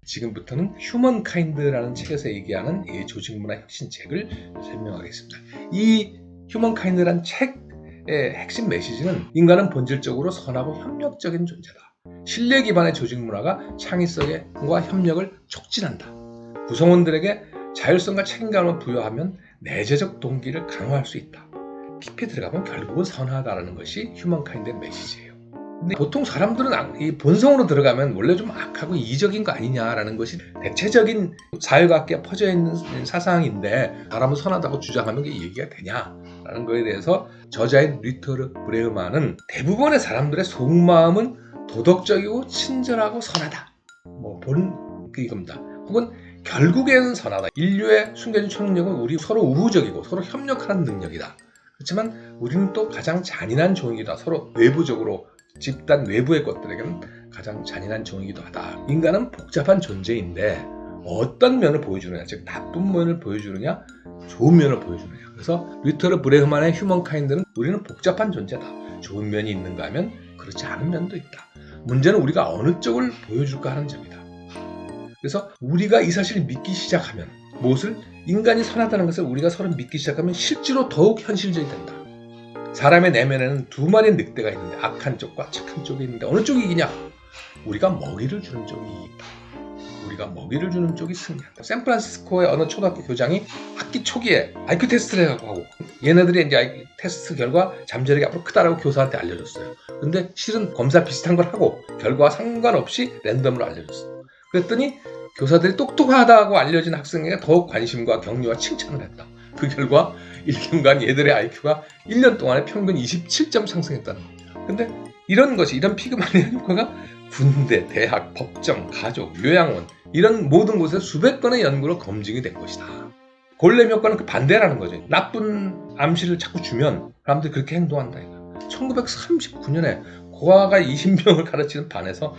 지금부터는 휴먼카인드라는 책에서 얘기하는 이 조직문화 혁신책을 설명하겠습니다. 이 휴먼카인드라는 책의 핵심 메시지는 인간은 본질적으로 선하고 협력적인 존재다. 신뢰 기반의 조직문화가 창의성과 협력을 촉진한다. 구성원들에게 자율성과 책임감을 부여하면 내재적 동기를 강화할 수 있다. 깊이 들어가면 결국은 선하다는 것이 휴먼카인드의 메시지예요. 근데 보통 사람들은 이 본성으로 들어가면 원래 좀 악하고 이기적인 거 아니냐라는 것이 대체적인 사회과학계에 퍼져 있는 사상인데, 사람은 선하다고 주장하는 게 얘기가 되냐라는 거에 대해서 저자인 리터르 브레흐만은 대부분의 사람들의 속마음은 도덕적이고 친절하고 선하다. 이겁니다. 혹은 결국에는 선하다. 인류의 숨겨진 초능력은 우리 서로 우호적이고 서로 협력하는 능력이다. 그렇지만 우리는 또 가장 잔인한 종이다. 서로 외부적으로 집단 외부의 것들에게는 가장 잔인한 종이기도 하다. 인간은 복잡한 존재인데 어떤 면을 보여주느냐, 즉 나쁜 면을 보여주느냐, 좋은 면을 보여주느냐. 그래서 리터르 브레흐만의 휴먼카인드는 우리는 복잡한 존재다. 좋은 면이 있는가 하면 그렇지 않은 면도 있다. 문제는 우리가 어느 쪽을 보여줄까 하는 점이다. 그래서 우리가 이 사실을 믿기 시작하면, 무엇을? 인간이 선하다는 것을 우리가 서로 믿기 시작하면 실제로 더욱 현실적이 된다. 사람의 내면에는 두 마리의 늑대가 있는데 악한 쪽과 착한 쪽이 있는데 어느 쪽이 이기냐? 우리가 먹이를 주는 쪽이 이긴다. 우리가 먹이를 주는 쪽이 승리한다. 샌프란시스코의 어느 초등학교 교장이 학기 초기에 IQ 테스트를 하고 얘네들이 이제 IQ 테스트 결과 잠재력이 앞으로 크다라고 교사한테 알려줬어요. 근데 실은 검사 비슷한 걸 하고 결과와 상관없이 랜덤으로 알려줬어요. 그랬더니 교사들이 똑똑하다고 알려진 학생에게 더욱 관심과 격려와 칭찬을 했다. 그 결과 1년간 얘들의 IQ가 1년 동안에 평균 27점 상승했다는 겁니다. 근데 이런 피그마니아 효과가 군대, 대학, 법정, 가족, 요양원 이런 모든 곳에 수백 건의 연구로 검증이 된 것이다. 골렘 효과는 그 반대라는 거죠. 나쁜 암시를 자꾸 주면 사람들이 그렇게 행동한다. 1939년에 고아가 20명을 가르치는 반에서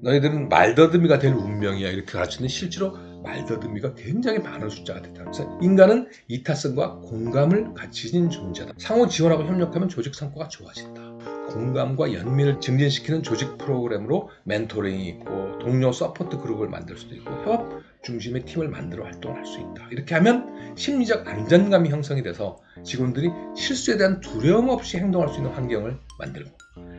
너희들은 말더듬이가 될 운명이야 이렇게 가르치는데 실제로 말더듬이가 굉장히 많은 숫자가 됐다. 그래서 인간은 이타성과 공감을 가진 존재다. 상호 지원하고 협력하면 조직 성과가 좋아진다. 공감과 연민을 증진시키는 조직 프로그램으로 멘토링이 있고 동료 서포트 그룹을 만들 수도 있고 협업 중심의 팀을 만들어 활동할 수 있다. 이렇게 하면 심리적 안정감이 형성이 돼서 직원들이 실수에 대한 두려움 없이 행동할 수 있는 환경을 만들고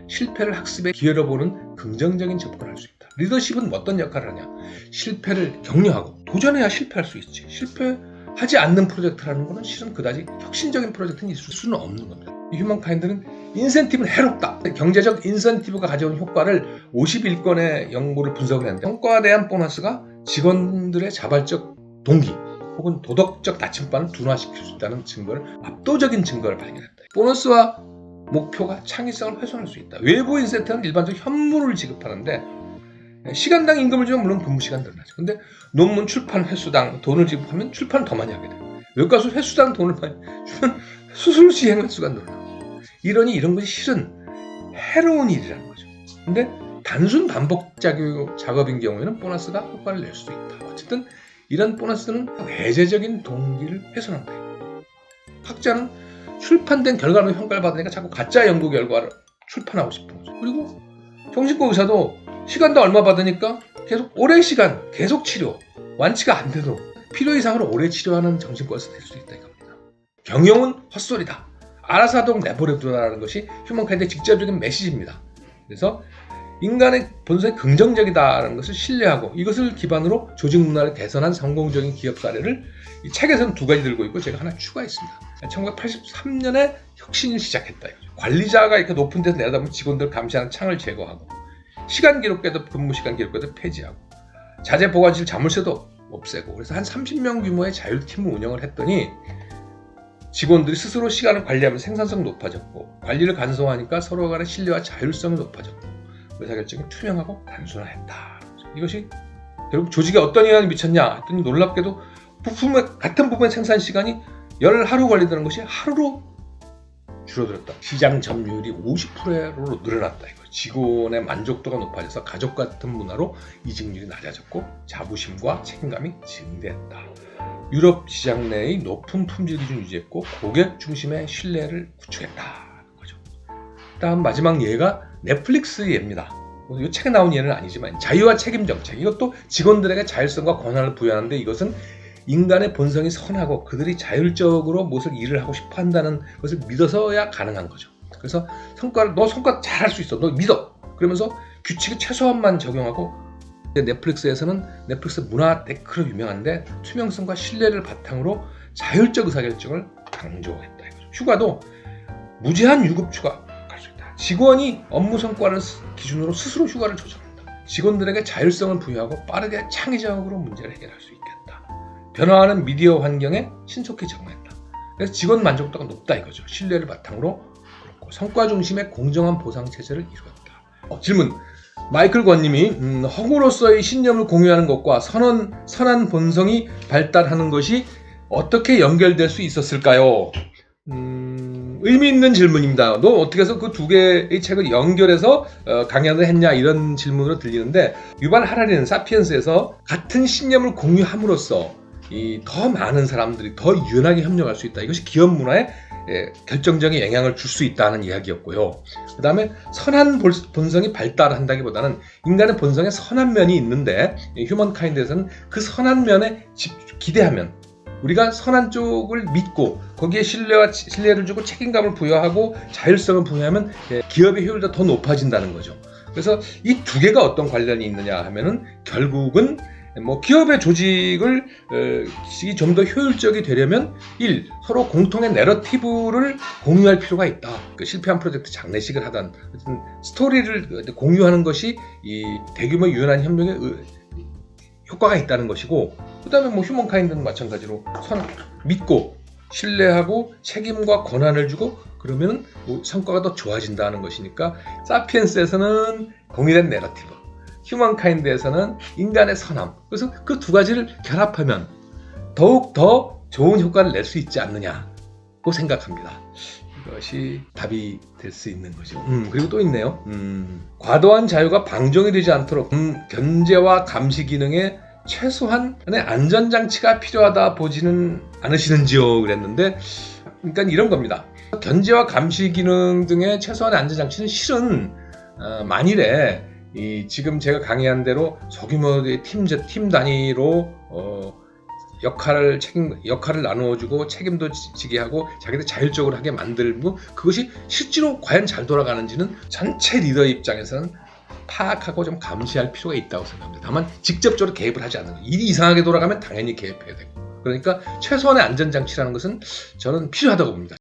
실패를 학습의 기회로 보는 긍정적인 접근을 할 수 있다. 리더십은 어떤 역할을 하냐? 실패를 격려하고 도전해야 실패할 수 있지. 실패하지 않는 프로젝트라는 것은 실은 그다지 혁신적인 프로젝트는 있을 수는 없는 겁니다. 이 휴먼카인드는 인센티브는 해롭다. 경제적 인센티브가 가져오는 효과를 51건의 연구를 분석을 했는데 성과에 대한 보너스가 직원들의 자발적 동기 혹은 도덕적 나침반을 둔화시킬 수 있다는 압도적인 증거를 발견했다. 보너스와 목표가 창의성을 훼손할 수 있다. 외부 인센티브는 일반적으로 현물을 지급하는데 시간당 임금을 주면 물론 근무 시간 늘어나죠. 근데 논문 출판 횟수당 돈을 지급하면 출판을 더 많이 하게 돼요. 외과수 횟수당 돈을 많이 주면 수술 시행 횟수가 늘어나고 이런 것이 실은 해로운 일이라는 거죠. 근데 단순 반복 작업인 경우에는 보너스가 효과를 낼 수도 있다. 어쨌든 이런 보너스는 내재적인 동기를 훼손한다. 학자는 출판된 결과로 평가를 받으니까 자꾸 가짜 연구 결과를 출판하고 싶은 거죠. 그리고 정신과 의사도 시간도 얼마 받으니까 계속 오랜 시간 계속 치료, 완치가 안 돼도 필요 이상으로 오래 치료하는 정신과 의사 될 수 있다 이겁니다. 경영은 헛소리다. 알아서 하도록 내버려두라는 것이 휴먼카인드의 직접적인 메시지입니다. 그래서 인간의 본성이 긍정적이다라는 것을 신뢰하고 이것을 기반으로 조직 문화를 개선한 성공적인 기업 사례를 이 책에서는 2가지 들고 있고 제가 하나 추가했습니다. 1983년에 혁신을 시작했다. 관리자가 이렇게 높은 데서 내려다보면 직원들 감시하는 창을 제거하고 시간 기록계도 근무 시간 기록계도 폐지하고 자재 보관실 자물쇠도 없애고 그래서 한 30명 규모의 자율팀을 운영을 했더니 직원들이 스스로 시간을 관리하면 생산성이 높아졌고 관리를 간소화하니까 서로 간의 신뢰와 자율성이 높아졌고 의사결정이 투명하고 단순화했다. 이것이 결국 조직에 어떤 영향을 미쳤냐 했더니 놀랍게도 같은 부분의 생산 시간이 10하루 걸리던 것이 하루로 줄어들었다. 시장 점유율이 50%로 늘어났다. 이거. 직원의 만족도가 높아져서 가족 같은 문화로 이직률이 낮아졌고 자부심과 책임감이 증대했다. 유럽 시장 내의 높은 품질 기준 유지했고 고객 중심의 신뢰를 구축했다. 거죠. 다음 마지막 예가 넷플릭스 예입니다. 이 책에 나온 예는 아니지만 자유와 책임 정책, 이것도 직원들에게 자율성과 권한을 부여하는데, 이것은 인간의 본성이 선하고 그들이 자율적으로 무엇을 일을 하고 싶어 한다는 것을 믿어서야 가능한 거죠. 그래서 너 성과 잘할 수 있어, 너 믿어, 그러면서 규칙을 최소한만 적용하고, 넷플릭스에서는 넷플릭스 문화 데크로 유명한데 투명성과 신뢰를 바탕으로 자율적 의사결정을 강조했다. 휴가도 무제한 유급 휴가갈 수 있다. 직원이 업무 성과를 기준으로 스스로 휴가를 조정한다. 직원들에게 자율성을 부여하고 빠르게 창의적으로 문제를 해결할 수 있겠다. 변화하는 미디어 환경에 신속히 적응했다. 그래서 직원 만족도가 높다 이거죠. 신뢰를 바탕으로. 그렇고 성과 중심의 공정한 보상 체제를 이루었다. 질문. 마이클 권님이 허구로서의 신념을 공유하는 것과 선한 본성이 발달하는 것이 어떻게 연결될 수 있었을까요? 의미 있는 질문입니다. 너 어떻게 해서 그 두 개의 책을 연결해서 강연을 했냐, 이런 질문으로 들리는데, 유발 하라리는 사피엔스에서 같은 신념을 공유함으로써 더 많은 사람들이 더 유연하게 협력할 수 있다. 이것이 기업 문화에 결정적인 영향을 줄 수 있다는 이야기였고요. 그 다음에 선한 본성이 발달한다기보다는 인간의 본성에 선한 면이 있는데, 휴먼카인드에서는 그 선한 면에 기대하면, 우리가 선한 쪽을 믿고 거기에 신뢰를 주고 책임감을 부여하고 자율성을 부여하면 기업의 효율도 더 높아진다는 거죠. 그래서 이 두 개가 어떤 관련이 있느냐 하면은, 결국은 기업의 조직을 좀 더 효율적이 되려면 서로 공통의 내러티브를 공유할 필요가 있다. 실패한 프로젝트 장례식을 하던 스토리를 공유하는 것이 이 대규모 유연한 협력에 효과가 있다는 것이고, 그 다음에 휴먼카인드는 마찬가지로 믿고 신뢰하고 책임과 권한을 주고 그러면 성과가 더 좋아진다는 것이니까, 사피엔스에서는 공유된 내러티브, 휴먼카인드에서는 인간의 선함, 그래서 그 두 가지를 결합하면 더욱 더 좋은 효과를 낼 수 있지 않느냐고 생각합니다. 이것이 답이 될 수 있는 거죠. 그리고 또 있네요. 과도한 자유가 방종이 되지 않도록 견제와 감시 기능에 최소한의 안전장치가 필요하다 보지는 않으시는지요? 그랬는데, 그러니까 이런 겁니다. 견제와 감시 기능 등의 최소한의 안전장치는 실은 만일에 지금 제가 강의한 대로 소규모의 팀 단위로 역할을 나누어주고 책임도 지게 하고 자기들 자율적으로 하게 만들고, 그것이 실제로 과연 잘 돌아가는지는 전체 리더의 입장에서는 파악하고 좀 감시할 필요가 있다고 생각합니다. 다만 직접적으로 개입을 하지 않는 거예요. 일이 이상하게 돌아가면 당연히 개입해야 되고, 그러니까 최소한의 안전장치라는 것은 저는 필요하다고 봅니다.